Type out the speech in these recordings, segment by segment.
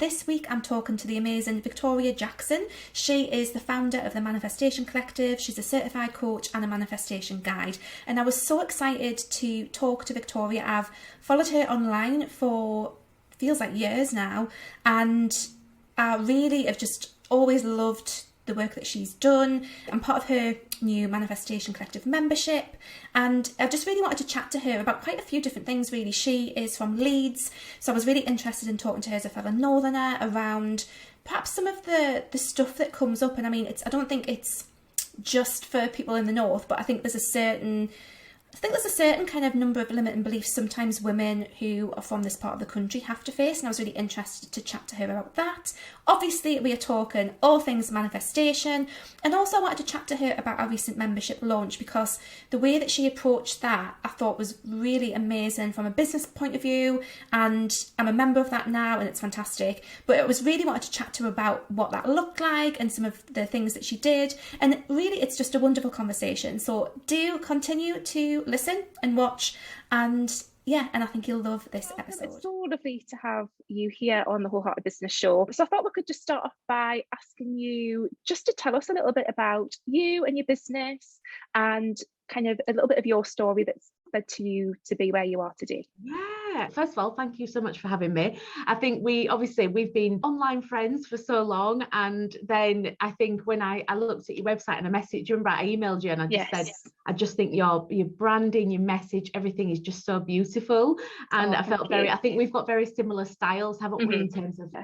this week I'm talking to the amazing Victoria Jackson. She is the founder of the Manifestation Collective. She's a certified coach and a manifestation guide. And I was so excited to talk to Victoria. I've followed her online for feels like years now, and I really have just always loved the work that she's done. I'm part of her new Manifestation Collective membership, and I just really wanted to chat to her about quite a few different things really. She is from Leeds, so I was really interested in talking to her as a fellow northerner around perhaps some of the stuff that comes up. And I mean, I don't think it's just for people in the north, but I think there's a certain kind of number of limiting beliefs sometimes women who are from this part of the country have to face, and I was really interested to chat to her about that. Obviously, we are talking all things manifestation, and also I wanted to chat to her about our recent membership launch, because the way that she approached that I thought was really amazing from a business point of view, and I'm a member of that now and it's fantastic. But it was really wanted to chat to her about what that looked like and some of the things that she did, and really it's just a wonderful conversation. So do continue to listen and watch, and I think you'll love this episode. It's so lovely to have you here on the Wholehearted Business Show. So I thought we could just start off by asking you just to tell us a little bit about you and your business, and kind of a little bit of your story that's led to you to be where you are today. Yeah, first of all, thank you so much for having me. I think we've been online friends for so long, and then I think when I looked at your website and I messaged you, remember I emailed you and I just said, I just think your branding, your message, everything is just so beautiful, and I think we've got very similar styles, haven't we, in terms of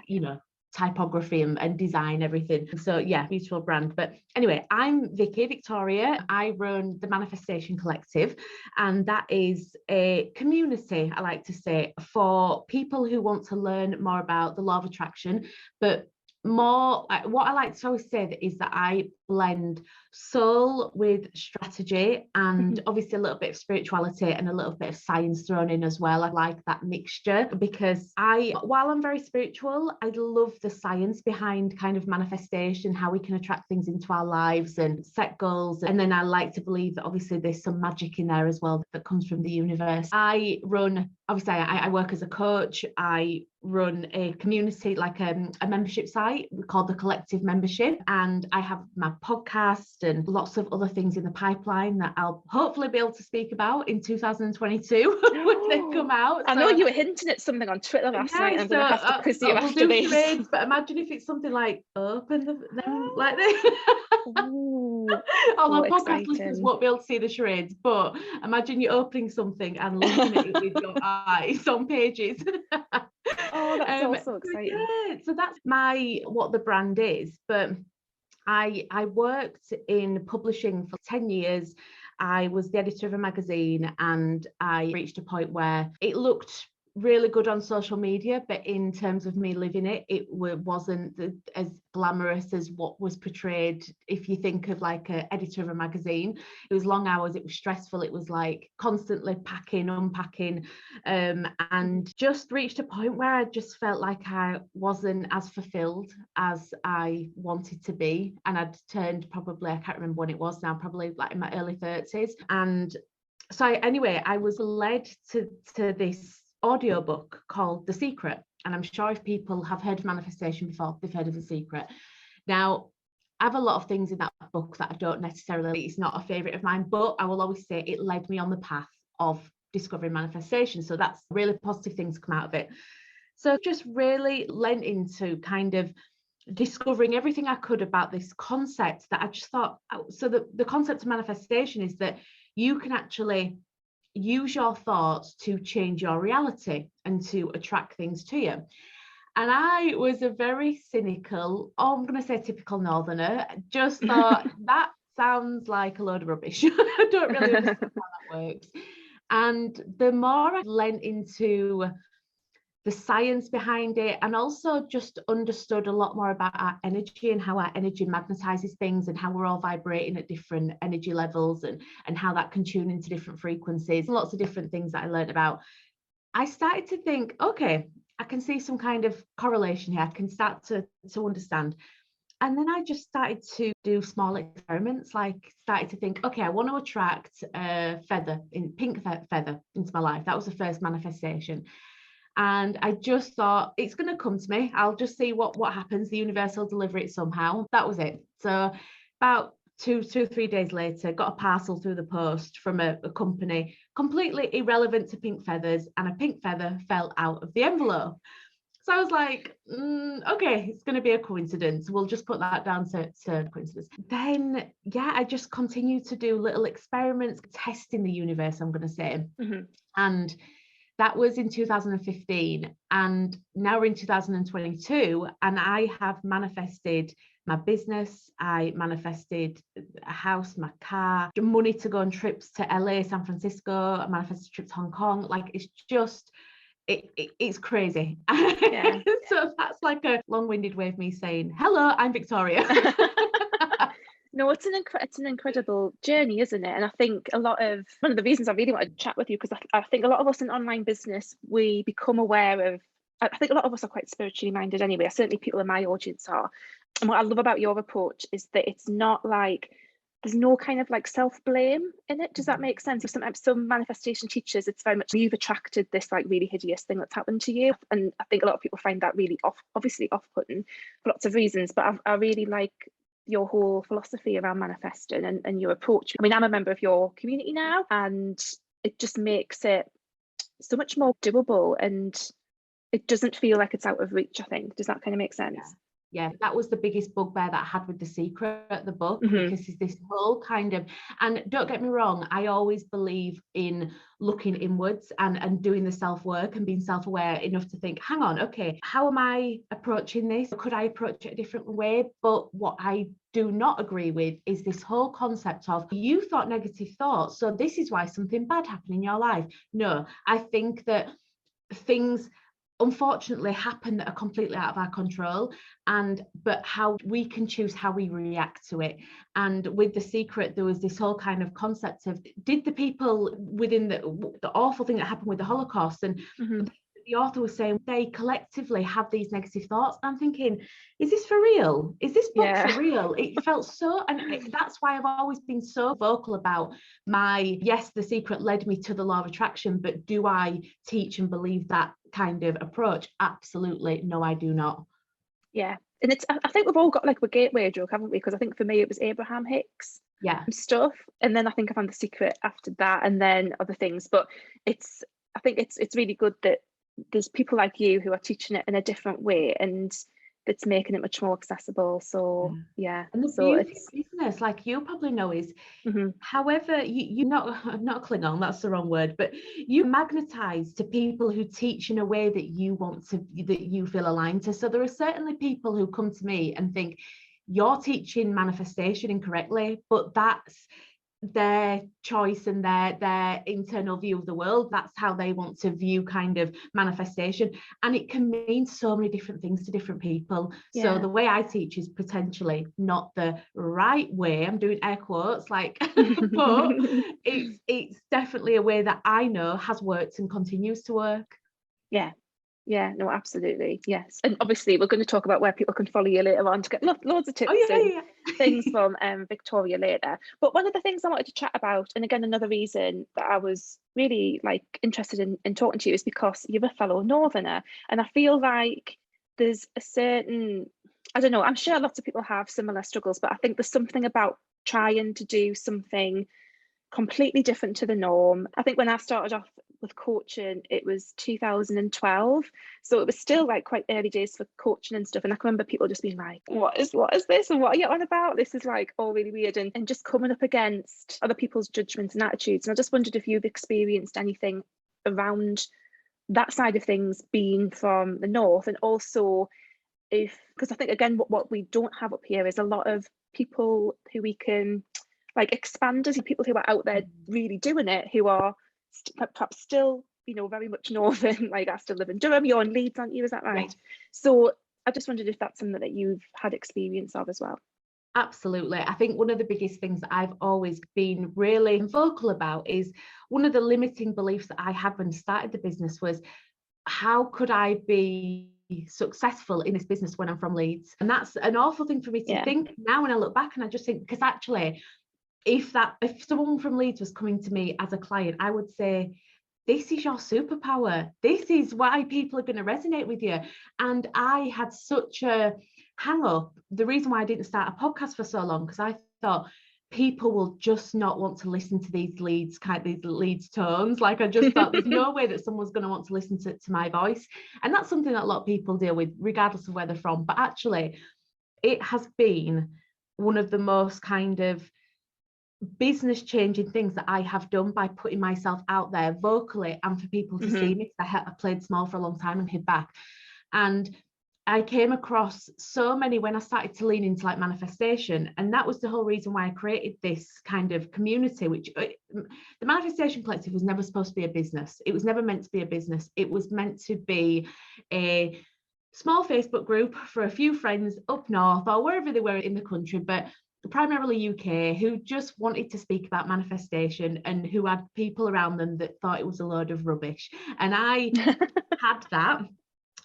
typography and design, everything. So yeah, beautiful brand. But anyway, I'm Victoria. I run the Manifestation Collective, and that is a community, I like to say, for people who want to learn more about the law of attraction, but more, what I like to always say is that I blend soul with strategy, and obviously a little bit of spirituality and a little bit of science thrown in as well. I like that mixture, because while I'm very spiritual, I love the science behind kind of manifestation, how we can attract things into our lives and set goals. And then I like to believe that obviously there's some magic in there as well that comes from the universe. I work as a coach. I run a community, like a membership site called the Collective Membership, and I have my podcast and lots of other things in the pipeline that I'll hopefully be able to speak about in 2022 when they come out. I know you were hinting at something on Twitter last night. I'm going to have to quiz you after this. Charades, but imagine if it's something like open them like this. Although podcast listeners won't be able to see the charades, but imagine you're opening something and looking at it with your eyes on pages. Oh, that's also exciting. Yeah, so that's what the brand is. But I worked in publishing for 10 years. I was the editor of a magazine, and I reached a point where it looked really good on social media, but in terms of me living it, it wasn't as glamorous as what was portrayed. If you think of like an editor of a magazine, it was long hours, it was stressful, it was like constantly packing, unpacking, and just reached a point where I just felt like I wasn't as fulfilled as I wanted to be. And I'd turned probably, I can't remember when it was now, probably like in my early 30s. And so I was led to this audiobook called The Secret, and I'm sure if people have heard of manifestation before, they've heard of The Secret. Now, I have a lot of things in that book that I don't necessarily, it's not a favorite of mine, but I will always say it led me on the path of discovering manifestation. So that's really positive things come out of it. So just really lent into kind of discovering everything I could about this concept that I just thought, so the concept of manifestation is that you can actually use your thoughts to change your reality and to attract things to you. And I was a very cynical, I'm going to say typical northerner, just thought that sounds like a load of rubbish. I don't really understand how that works. And the more I lent into the science behind it, and also just understood a lot more about our energy and how our energy magnetizes things, and how we're all vibrating at different energy levels, and how that can tune into different frequencies, lots of different things that I learned about. I started to think, okay, I can see some kind of correlation here. I can start to understand. And then I just started to do small experiments, like started to think, okay, I want to attract a pink feather into my life. That was the first manifestation. And I just thought, it's going to come to me. I'll just see what happens. The universe will deliver it somehow. That was it. So about 2 or 3 days later, got a parcel through the post from a company completely irrelevant to pink feathers, and a pink feather fell out of the envelope. So I was like, okay, it's going to be a coincidence. We'll just put that down to coincidence. Then, yeah, I just continued to do little experiments, testing the universe, I'm going to say. And that was in 2015. And now we're in 2022. And I have manifested my business. I manifested a house, my car, money to go on trips to LA, San Francisco. I manifested a trip to Hong Kong. Like, it's just... it's crazy. Yeah. So that's like a long-winded way of me saying, hello, I'm Victoria. No, it's an incredible journey, isn't it? And I think one of the reasons I really want to chat with you, because I think a lot of us in online business, we become aware of, I think a lot of us are quite spiritually minded anyway. Certainly people in my audience are. And what I love about your approach is that it's not like, there's no kind of like self-blame in it. Does that make sense? Sometimes some manifestation teachers, it's very much, you've attracted this like really hideous thing that's happened to you. And I think a lot of people find that really obviously off-putting for lots of reasons. But I really like your whole philosophy around manifesting and your approach. I mean, I'm a member of your community now, and it just makes it so much more doable, and it doesn't feel like it's out of reach, I think. Does that kind of make sense? Yeah, that was the biggest bugbear that I had with The Secret, the book, because it's this whole kind of, and don't get me wrong, I always believe in looking inwards and doing the self-work and being self-aware enough to think, hang on, okay, how am I approaching this? Could I approach it a different way? But what I do not agree with is this whole concept of, you thought negative thoughts, so this is why something bad happened in your life. No, I think that things unfortunately happen that are completely out of our control, but how we can choose how we react to it. And with The Secret, there was this whole kind of concept of, did the people within the awful thing that happened with the Holocaust, and the author was saying they collectively have these negative thoughts. I'm thinking, is this for real? Is this book for real? It felt so, and that's why I've always been so vocal about yes, The Secret led me to the law of attraction, but do I teach and believe that kind of approach? Absolutely no, I do not. Yeah, and I think we've all got like a gateway drug, haven't we? Because I think for me it was Abraham Hicks stuff, and then I think I found The Secret after that, and then other things. But I think it's really good that there's people like you who are teaching it in a different way, and that's making it much more accessible. So yeah. And the beauty of business, like you probably know, is however you not a Klingon, that's the wrong word, but you magnetize to people who teach in a way that you feel aligned to. So there are certainly people who come to me and think, you're teaching manifestation incorrectly, but that's their choice and their internal view of the world. That's how they want to view kind of manifestation, and it can mean so many different things to different people. So the way I teach is potentially not the right way, I'm doing air quotes, like but it's definitely a way that I know has worked and continues to work. Yeah, no, absolutely. Yes. And obviously we're going to talk about where people can follow you later on to get loads of tips and things from Victoria later. But one of the things I wanted to chat about, and again, another reason that I was really like interested in talking to you, is because you're a fellow Northerner. And I feel like there's a certain, I don't know, I'm sure lots of people have similar struggles, but I think there's something about trying to do something completely different to the norm. I think when I started off with coaching, it was 2012, so it was still like quite early days for coaching and stuff, and I can remember people just being like, what is this, and what are you on about? This is like all really weird, and just coming up against other people's judgments and attitudes. And I just wondered if you've experienced anything around that side of things, being from the north, and also because I think again what we don't have up here is a lot of people who we can like expand as people who are out there really doing it, who are perhaps still, very much northern. Like I still live in Durham, you're in Leeds, aren't you? Is that right? Yeah. So I just wondered if that's something that you've had experience of as well. Absolutely. I think one of the biggest things that I've always been really vocal about is one of the limiting beliefs that I had when I started the business was, how could I be successful in this business when I'm from Leeds? And that's an awful thing for me to think now when I look back, and I just think, because actually if someone from Leeds was coming to me as a client, I would say, this is your superpower. This is why people are going to resonate with you. And I had such a hang up. The reason why I didn't start a podcast for so long, because I thought people will just not want to listen to these leads tones. Like, I just thought there's no way that someone's going to want to listen to my voice. And that's something that a lot of people deal with, regardless of where they're from. But actually, it has been one of the most kind of business changing things that I have done by putting myself out there vocally and for people to see me. I played small for a long time and hid back. And I came across so many when I started to lean into like manifestation. And that was the whole reason why I created this kind of community, which the Manifestation Collective was never supposed to be a business. It was never meant to be a business. It was meant to be a small Facebook group for a few friends up north or wherever they were in the country, but primarily UK, who just wanted to speak about manifestation and who had people around them that thought it was a load of rubbish. And I had that.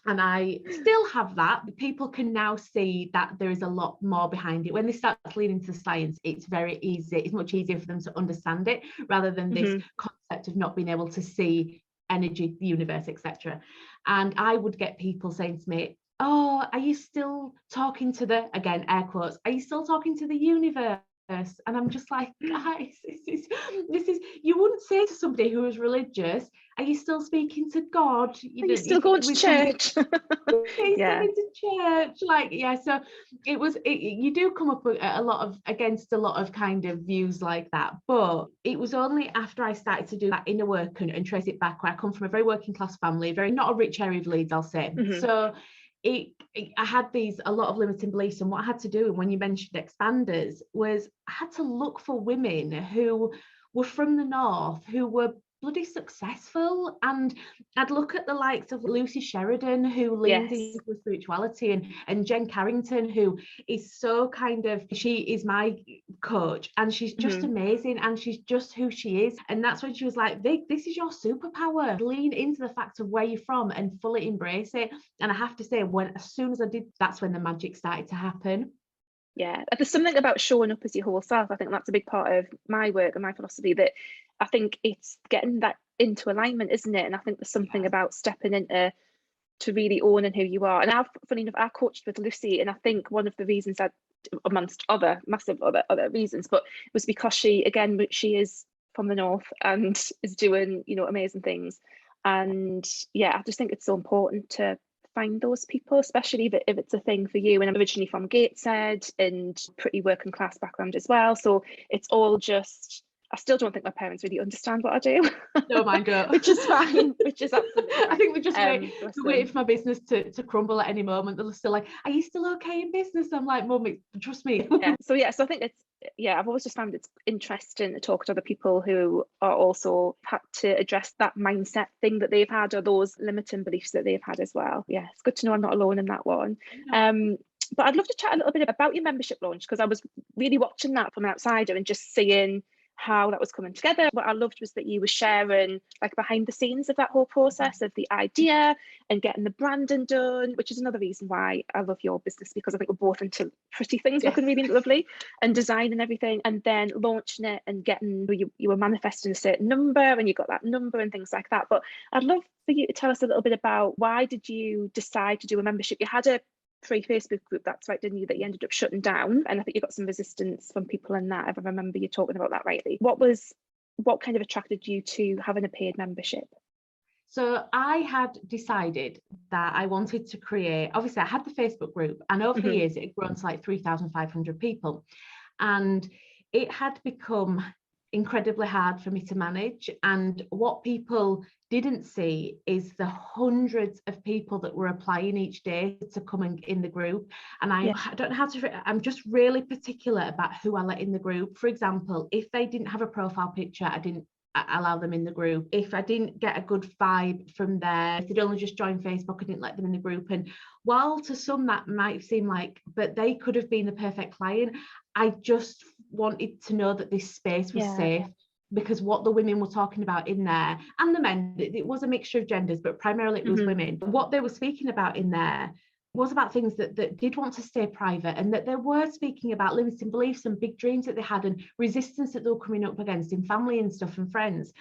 And I still have that. People can now see that there is a lot more behind it. When they start leaning to science, it's very easy. It's much easier for them to understand it rather than this concept of not being able to see energy, the universe, etc. And I would get people saying to me, oh, are you still talking to the, again, air quotes, are you still talking to the universe? And I'm just like, guys, this is you wouldn't say to somebody who is religious, are you still speaking to God? Are you still going to church? Yeah, going to church. Like, yeah, so you do come up against a lot of kind of views like that. But it was only after I started to do that inner work and trace it back, where I come from a very working class family, very not a rich area of Leeds, I'll say. So I had a lot of limiting beliefs, and what I had to do when you mentioned expanders was I had to look for women who were from the north, who were bloody successful, and I'd look at the likes of Lucy Sheridan, who leaned into spirituality, and Jen Carrington, who is so kind of, she is my coach, and she's just amazing, and she's just who she is. And that's when she was like, Vic, this is your superpower. Lean into the fact of where you're from and fully embrace it. And I have to say, as soon as I did, that's when the magic started to happen. Yeah, there's something about showing up as your whole self. I think that's a big part of my work and my philosophy, that I think it's getting that into alignment, isn't it? And I think there's something about stepping into to really owning who you are. And funny enough, I coached with Lucy, and I think one of the reasons that, amongst other massive other reasons, but it was because she is from the north and is doing, amazing things. And yeah, I just think it's so important to find those people, especially if it's a thing for you. And I'm originally from Gateshead and pretty working class background as well, so it's all just, I still don't think my parents really understand what I do. No, mine don't. Which is fine, which is absolutely fine. I think we're just waiting for my business to crumble at any moment. They're still like, are you still okay in business? I'm like, Mum, trust me. So I think I've always just found it's interesting to talk to other people who are also had to address that mindset thing that they've had, or those limiting beliefs that they've had as well. Yeah, it's good to know I'm not alone in that one. No. But I'd love to chat a little bit about your membership launch, because I was really watching that from an outsider and just seeing how that was coming together. What I loved was that you were sharing like behind the scenes of that whole process of the idea and getting the branding done, which is another reason why I love your business, because I think we're both into pretty things looking really lovely and design and everything, and then launching it and getting, you were manifesting a certain number and you got that number and things like that. But I'd love for you to tell us a little bit about, why did you decide to do a membership? You had a free Facebook group, that's right, didn't you, that you ended up shutting down, and I think you got some resistance from people in that, if I remember you talking about that rightly. What kind of attracted you to having a paid membership? So I had decided that I wanted to create, obviously I had the Facebook group, and over the years it had grown to like 3,500 people, and it had become incredibly hard for me to manage. And what people didn't see is the hundreds of people that were applying each day to come in the group. And I don't know how to, I'm just really particular about who I let in the group. For example, if they didn't have a profile picture, I didn't allow them in the group. If I didn't get a good vibe from there, if they'd only just joined Facebook, I didn't let them in the group. And while to some that might seem like, but they could have been the perfect client, I just wanted to know that this space was safe, because what the women were talking about in there, and the men, it was a mixture of genders, but primarily it was women. What they were speaking about in there was about things that did want to stay private, and that they were speaking about limiting beliefs and big dreams that they had, and resistance that they were coming up against in family and stuff and friends.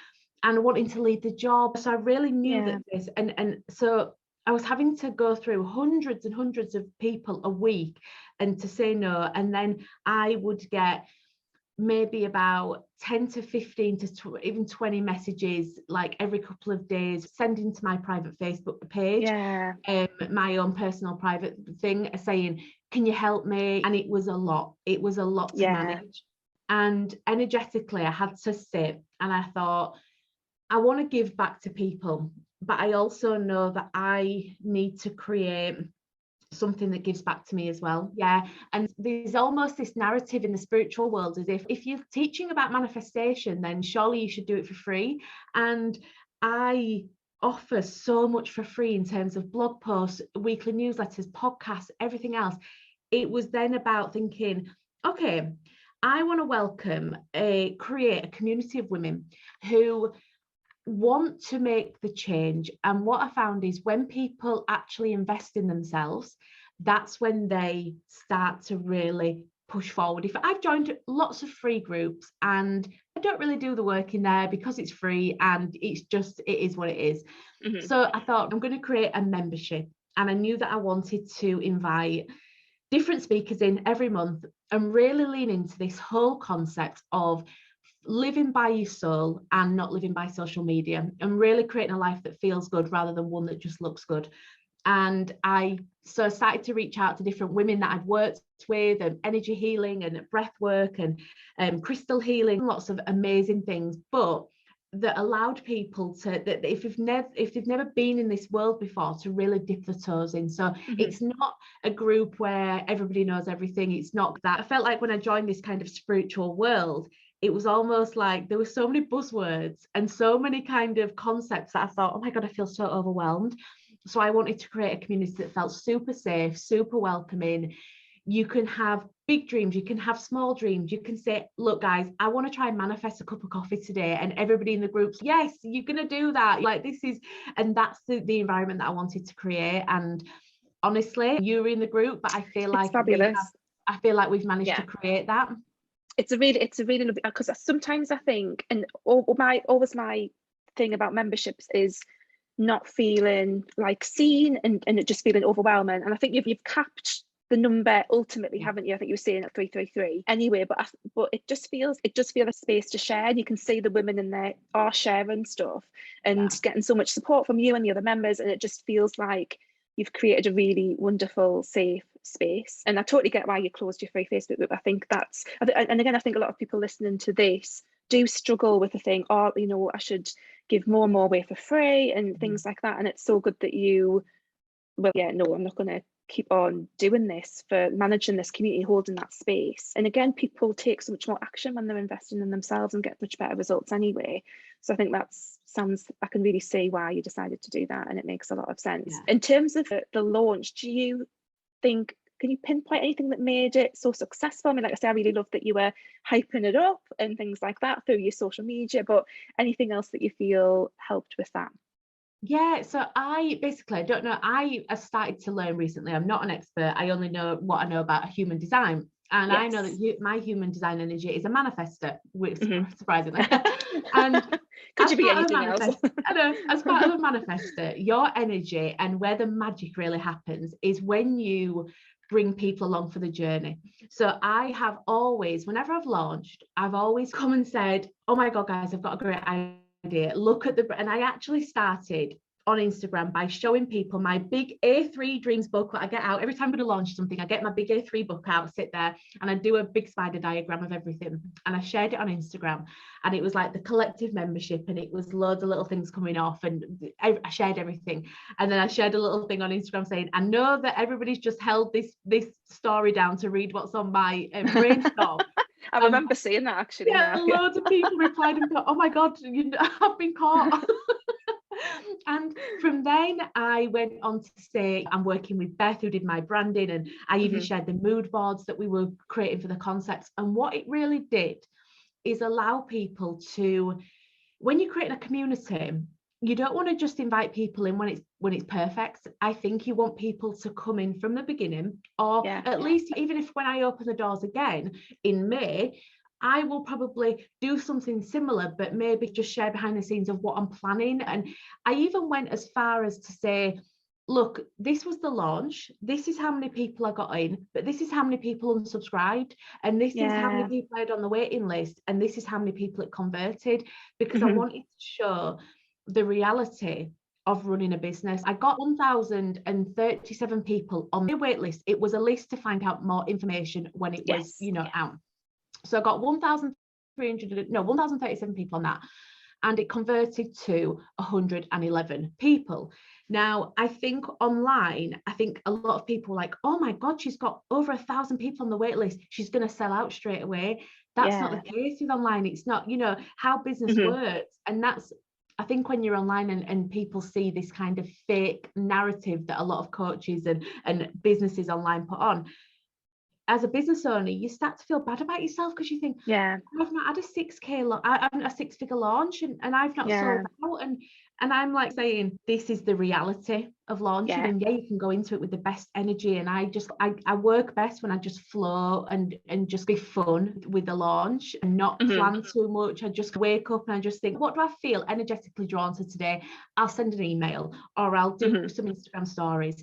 and wanting to leave the job. So I really knew that this, and so I was having to go through hundreds and hundreds of people a week and to say no. And then I would get maybe about 10 to 15 to even 20 messages like every couple of days, sending to my private Facebook page, my own personal private thing, saying, can you help me? And it was a lot to manage. And energetically I had to sit, and I thought, I want to give back to people, but I also know that I need to create something that gives back to me as well. And there's almost this narrative in the spiritual world as if you're teaching about manifestation, then surely you should do it for free. And I offer so much for free in terms of blog posts, weekly newsletters, podcasts, everything else. It was then about thinking, okay, I want to create a community of women who want to make the change. And what I found is when people actually invest in themselves, that's when they start to really push forward. If I've joined lots of free groups and I don't really do the work in there because it's free and it is what it is. So I thought, I'm going to create a membership, and I knew that I wanted to invite different speakers in every month and really lean into this whole concept of living by your soul and not living by social media, and really creating a life that feels good rather than one that just looks good. And I started to reach out to different women that I've worked with, and energy healing and breath work and crystal healing, lots of amazing things, but that allowed people that if they've never been in this world before, to really dip their toes in. So it's not a group where everybody knows everything. It's not that. I felt like when I joined this kind of spiritual world, it was almost like there were so many buzzwords and so many kind of concepts that I thought, oh my God, I feel so overwhelmed. So I wanted to create a community that felt super safe, super welcoming. You can have big dreams, you can have small dreams. You can say, look, guys, I want to try and manifest a cup of coffee today. And everybody in the group's, yes, you're going to do that. Like and that's the environment that I wanted to create. And honestly, you were in the group, but I feel like we've managed to create that. It's a really lovely, because sometimes I think, and always my thing about memberships is not feeling like seen and it just feeling overwhelming. And I think you've capped the number ultimately, haven't you? I think you were saying at 333 anyway, but it just feels a space to share, and you can see the women in there are sharing stuff and getting so much support from you and the other members, and it just feels like you've created a really wonderful, safe space. And I totally get why you closed your free Facebook group. I think and again, I think a lot of people listening to this do struggle with the thing, oh, I should give more and more away for free and things like that. And it's so good that I'm not going to keep on doing this, for managing this community, holding that space. And again, people take so much more action when they're investing in themselves and get much better results anyway. So I think I can really see why you decided to do that, and it makes a lot of sense. In terms of the launch, do you think, can you pinpoint anything that made it so successful? I mean, like I said, I really love that you were hyping it up and things like that through your social media, but anything else that you feel helped with that? Yeah, so I don't know. I started to learn recently. I'm not an expert. I only know what I know about human design. And I know that my human design energy is a manifestor, which surprisingly. And could you be anything else? I know, as part of a manifestor, your energy and where the magic really happens is when you bring people along for the journey. So I have always, whenever I've launched, I've always come and said, oh my God, guys, I've got a great idea. Look at and I actually started on Instagram by showing people my big A3 dreams book that I get out every time I'm going to launch something. I get my big A3 book out, sit there, and I do a big spider diagram of everything, and I shared it on Instagram, and it was like the collective membership, and it was loads of little things coming off, and I shared everything. And then I shared a little thing on Instagram saying, I know that everybody's just held this story down to read what's on my brainstorm. I remember seeing that actually. Yeah, loads of people replied and thought, oh my God, I've been caught. And from then I went on to say, I'm working with Beth, who did my branding, and I even shared the mood boards that we were creating for the concepts. And what it really did is allow people to, when you're creating a community, you don't want to just invite people in when it's perfect. I think you want people to come in from the beginning, or at least even if when I open the doors again in May, I will probably do something similar, but maybe just share behind the scenes of what I'm planning. And I even went as far as to say, look, this was the launch. This is how many people I got in, but this is how many people unsubscribed. And this is how many people I had on the waiting list. And this is how many people it converted, because I wanted to show the reality of running a business. I got 1,037 people on the wait list. It was a list to find out more information when it was, out. So I got 1,037 people on that, and it converted to 111 people. Now, I think online, I think a lot of people were like, oh my God, she's got over 1,000 people on the wait list. She's going to sell out straight away. That's not the case with online. It's not, how business works. And that's, I think when you're online and people see this kind of fake narrative that a lot of coaches and businesses online put on, as a business owner, you start to feel bad about yourself because you think, I've not had a 6K, I haven't a 6-figure launch, and I've not sold out. And I'm like saying, this is the reality of launching. And you can go into it with the best energy. And I work best when I just flow and just be fun with the launch and not plan too much. I just wake up and I just think, what do I feel energetically drawn to today? I'll send an email or I'll do some Instagram stories.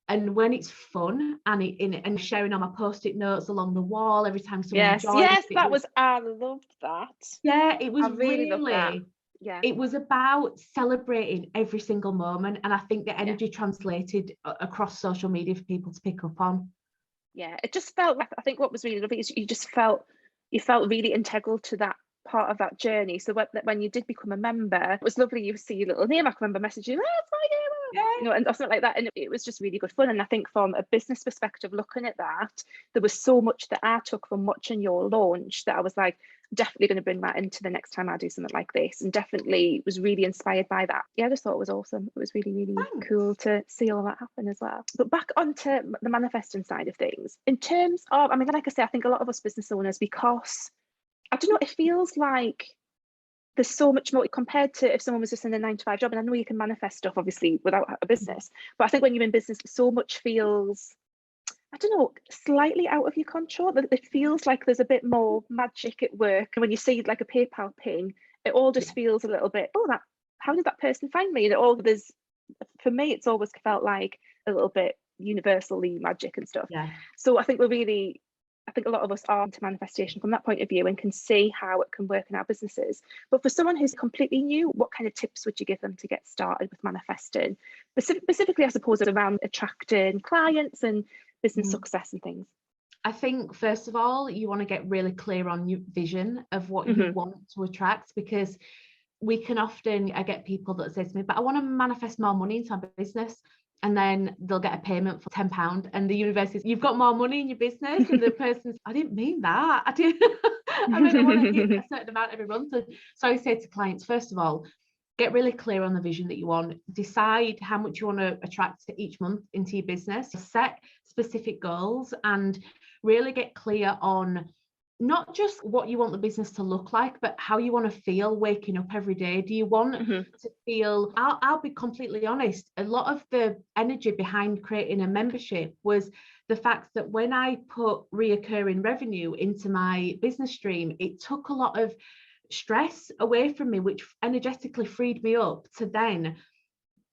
And when it's fun and sharing on my post-it notes along the wall every time someone joins. I loved that. Yeah, it was really loved that. Yeah. It was about celebrating every single moment. And I think the energy translated across social media for people to pick up on. Yeah, it just felt, I think what was really lovely is you felt really integral to that part of that journey. So when you did become a member, it was lovely. You see your little name. I can remember messaging, it's my name. And something like that. And it was just really good fun. And I think from a business perspective, looking at that, there was so much that I took from watching your launch that I was like, definitely going to bring that into the next time I do something like this, and definitely was really inspired by that. I just thought it was awesome. It was really, really cool to see all that happen as well. But back onto the manifesting side of things, in terms of, like I say, I think a lot of us business owners, because I don't know, it feels like there's so much more compared to if someone was just in a 9-to-5 job. And I know you can manifest stuff obviously without a business, but I think when you're in business, so much feels, I don't know, slightly out of your control. It feels like there's a bit more magic at work. And when you see like a PayPal ping, it all just feels a little bit, how did that person find me? And for me, it's always felt like a little bit universally magic and stuff. So I think a lot of us are into manifestation from that point of view and can see how it can work in our businesses. But for someone who's completely new, what kind of tips would you give them to get started with manifesting? Specifically, I suppose, around attracting clients and business success and things. I think, first of all, you want to get really clear on your vision of what you want to attract, because we can often, I get people that say to me, but I want to manifest more money into my business. And then they'll get a payment for £10, and the universe says, you've got more money in your business. And the person's, I didn't mean that. I mean, I want to hit a certain amount every month. So I say to clients, first of all, get really clear on the vision that you want. Decide how much you want to attract each month into your business. Set specific goals and really get clear on not just what you want the business to look like, but how you want to feel waking up every day. Do you want to feel, I'll be completely honest, a lot of the energy behind creating a membership was the fact that when I put reoccurring revenue into my business stream, it took a lot of stress away from me, which energetically freed me up to then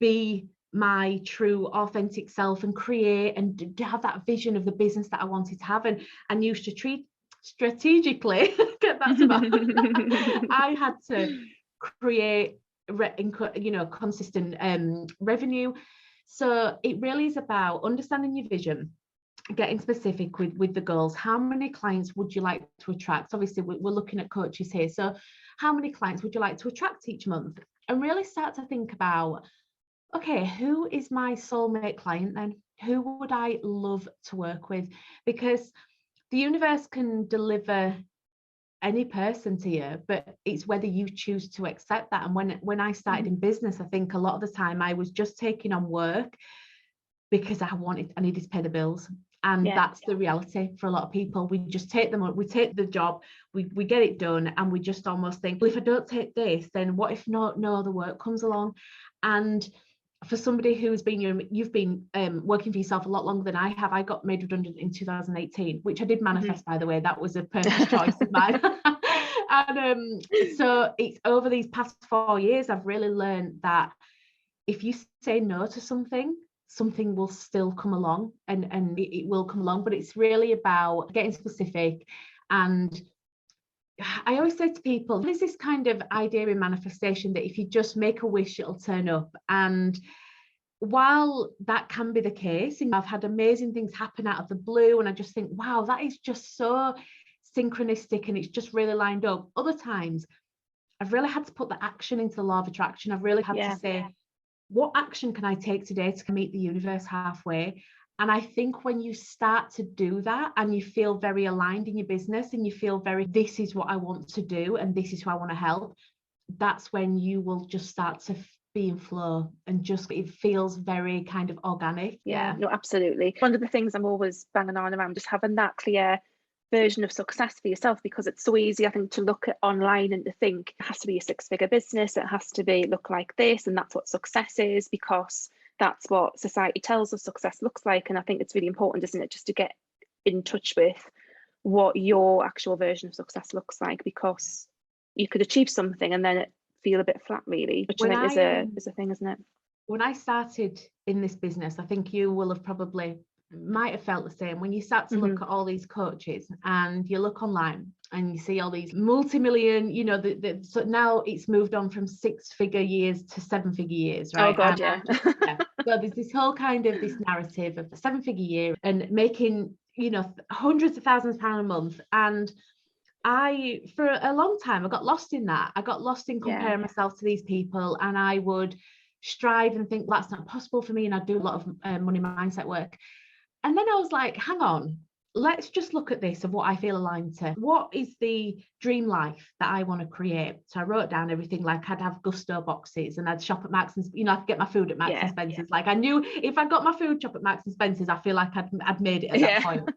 be my true authentic self and create and have that vision of the business that I wanted to have. And used to treat strategically get back to that. I had to create consistent revenue. So it really is about understanding your vision, getting specific with the goals. How many clients would you like to attract? Obviously we're looking at coaches here, so how many clients would you like to attract each month? And really start to think about, okay, who is my soulmate client then? Who would I love to work with? Because the universe can deliver any person to you, but it's whether you choose to accept that. And when I started in business, I think a lot of the time I was just taking on work because I needed to pay the bills. And that's the reality for a lot of people. We just take them on, we take the job, we get it done, and we just almost think, well, if I don't take this, then what if no other work comes along? And for somebody who's been, you've been working for yourself a lot longer than I have. I got made redundant in 2018, which I did manifest, by the way. That was a purpose choice of mine. And so it's over these past 4 years, I've really learned that if you say no to something will still come along, and it will come along. But it's really about getting specific. And I always say to people, there's this kind of idea in manifestation that if you just make a wish, it'll turn up. And while that can be the case, and I've had amazing things happen out of the blue, and I just think, wow, that is just so synchronistic and it's just really lined up. Other times, I've really had to put the action into the law of attraction. I've really had to say, what action can I take today to meet the universe halfway? And I think when you start to do that and you feel very aligned in your business and you feel very, this is what I want to do and this is who I want to help, that's when you will just start to be in flow, and just, it feels very kind of organic. No, absolutely. One of the things I'm always banging on around, just having that clear version of success for yourself, because it's so easy, I think, to look at online and to think it has to be a 6-figure business, it has to be look like this, and that's what success is, because that's what society tells us success looks like. And I think it's really important, isn't it, just to get in touch with what your actual version of success looks like, because you could achieve something and then it feel a bit flat, really, which I think is a thing, isn't it? When I started in this business, I think you will have probably might have felt the same. When you start to look at all these coaches and you look online and you see all these multi-million, you know, so now it's moved on from 6-figure years to 7-figure years, right? Oh God, yeah. So there's this whole kind of this narrative of a 7-figure year and making, you know, hundreds of thousands of pounds a month. And I, for a long time, I got lost in that. I got lost in comparing myself to these people, and I would strive and think that's not possible for me. And I'd do a lot of money mindset work. And then I was like, hang on, let's just look at this of what I feel aligned to. What is the dream life that I want to create? So I wrote down everything, like I'd have Gusto boxes and I'd shop at Marks and, you know, I could get my food at Marks and Spencer's. Like I knew if I got my food shop at Marks and Spencer's, I feel like I'd made it at that point.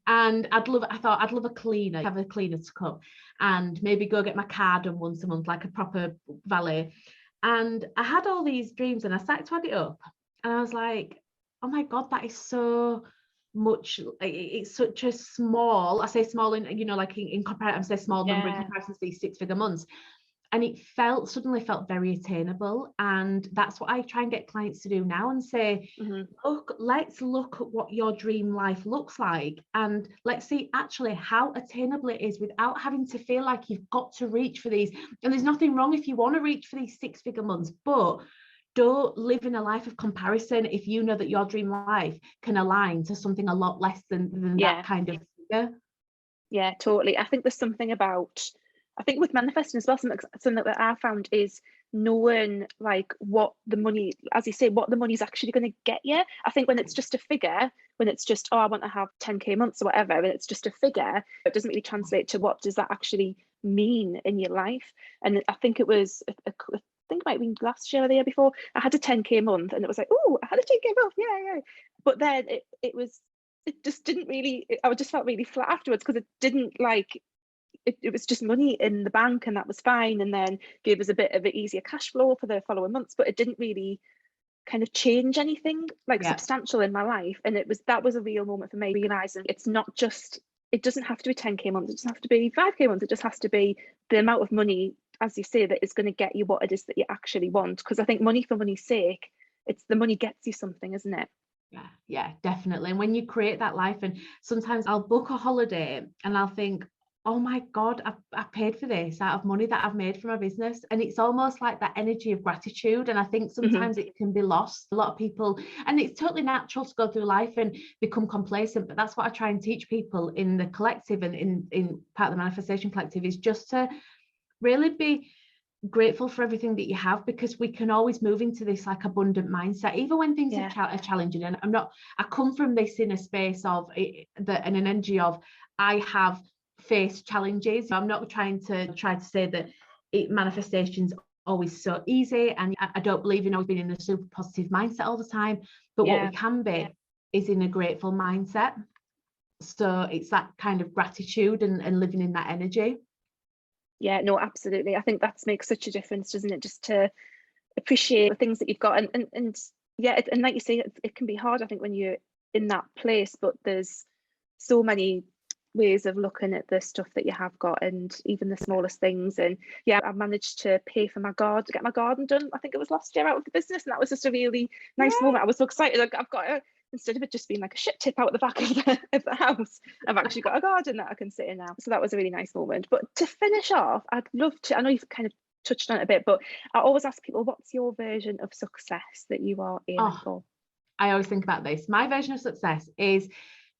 And I thought I'd love a cleaner, have a cleaner to come and maybe go get my car done once a month, like a proper valet. And I had all these dreams and I started to add it up and I was like, oh my God, that is so much, it's such a small, I say small in, you know, like in comparison, I say small number in comparison to these 6-figure months. And it suddenly felt very attainable. And that's what I try and get clients to do now and say, look, let's look at what your dream life looks like. And let's see actually how attainable it is without having to feel like you've got to reach for these. And there's nothing wrong if you want to reach for these 6-figure months, but don't live in a life of comparison if you know that your dream life can align to something a lot less than that kind of figure. Yeah, totally. I think there's something about, I think with manifesting as well, something that I found is knowing like what the money, as you say, what the money's actually going to get you. I think when it's just a figure, when it's just, oh, I want to have 10k months or whatever, and it's just a figure, it doesn't really translate to what does that actually mean in your life. And I think it was, I think it might have been last year or the year before, I had a 10k month and it was like, oh, I had a 10k month, yeah. But then it just didn't really, I just felt really flat afterwards, because it didn't like, it was just money in the bank and that was fine, and then gave us a bit of an easier cash flow for the following months, but it didn't really kind of change anything like substantial in my life. And that was a real moment for me, realizing it's not just, it doesn't have to be 10k months, it doesn't have to be 5k months, it just has to be the amount of money, as you say, that is going to get you what it is that you actually want. Because I think money for money's sake, it's the money gets you something, isn't it? Yeah, definitely. And when you create that life, and sometimes I'll book a holiday and I'll think, oh my God, I paid for this out of money that I've made from my business. And it's almost like that energy of gratitude. And I think sometimes it can be lost. A lot of people, and it's totally natural to go through life and become complacent, but that's what I try and teach people in the collective and in part of the manifestation collective, is just to really be grateful for everything that you have, because we can always move into this like abundant mindset even when things are challenging. And I come from this in a space of an energy of, I have faced challenges. I'm not trying to say that manifestation's always so easy, and I don't believe in always being in a super positive mindset all the time, but what we can be is in a grateful mindset. So it's that kind of gratitude and living in that energy. Yeah, no, absolutely. I think that makes such a difference, doesn't it? Just to appreciate the things that you've got. And yeah, and like you say, it can be hard, I think, when you're in that place, but there's so many ways of looking at the stuff that you have got, and even the smallest things. And yeah, I managed to pay for my garden, get my garden done, I think it was last year, out of the business, and that was just a really nice moment. I was so excited. I've got instead of it just being like a shit tip out the back of the house, I've actually got a garden that I can sit in now. So that was a really nice moment. But to finish off, I'd love to, I know you've kind of touched on it a bit, but I always ask people, what's your version of success that you are aiming for? I always think about this. My version of success is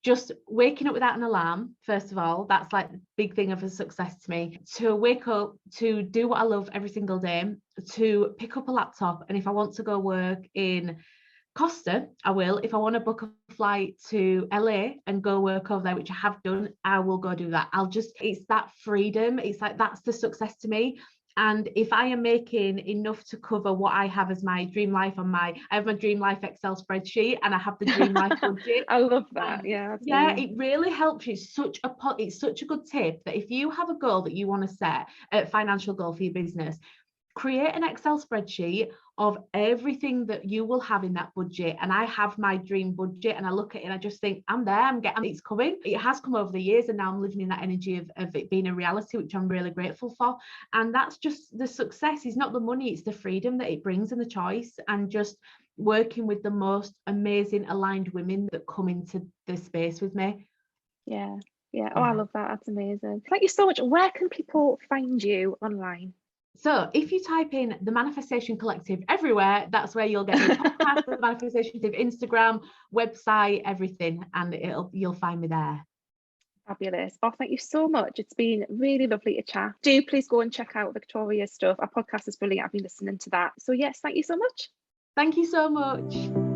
just waking up without an alarm. First of all, that's like the big thing of a success to me. To wake up, to do what I love every single day, to pick up a laptop, and if I want to go work in Costa, I will. If I want to book a flight to LA and go work over there, which I have done, I will go do that. It's that freedom. It's like, that's the success to me. And if I am making enough to cover what I have as my dream life I have my dream life Excel spreadsheet, and I have the dream life budget. I love that. Yeah. Yeah, it really helps you. It's such a good tip that if you have a goal that you want to set, a financial goal for your business, create an Excel spreadsheet of everything that you will have in that budget. And I have my dream budget, and I look at it and I just think, I'm there, it's coming. It has come over the years, and now I'm living in that energy of it being a reality, which I'm really grateful for. And that's just the success. Is not the money, it's the freedom that it brings and the choice, and just working with the most amazing aligned women that come into this space with me. Yeah. Oh, I love that. That's amazing. Thank you so much. Where can people find you online? So if you type in the Manifestation Collective everywhere, that's where you'll get the podcast, the Manifestation Collective, Instagram, website, everything, and you'll find me there. Fabulous. Oh, thank you so much. It's been really lovely to chat. Do please go and check out Victoria's stuff. Our podcast is brilliant. I've been listening to that. So yes, thank you so much. Thank you so much.